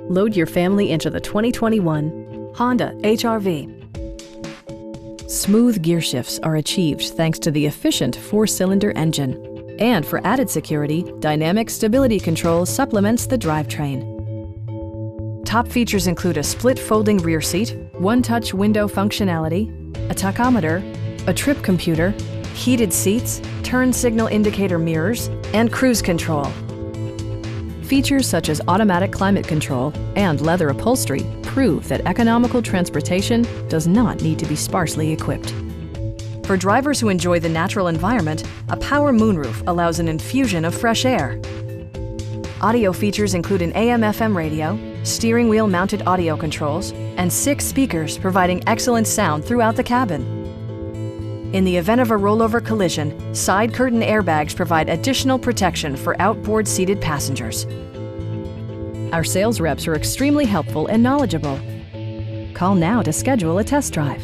Load your family into the 2021 Honda HR-V. Smooth gear shifts are achieved thanks to the efficient 4-cylinder engine. And for added security, dynamic stability control supplements the drivetrain. Top features include a split folding rear seat, one-touch window functionality, a tachometer, a trip computer, heated seats, turn signal indicator mirrors, and cruise control. Features such as automatic climate control and leather upholstery prove that economical transportation does not need to be sparsely equipped. For drivers who enjoy the natural environment, a power moonroof allows an infusion of fresh air. Audio features include an AM/FM radio, steering wheel mounted audio controls, and 6 speakers providing excellent sound throughout the cabin. In the event of a rollover collision, side curtain airbags provide additional protection for outboard seated passengers. Our sales reps are extremely helpful and knowledgeable. Call now to schedule a test drive.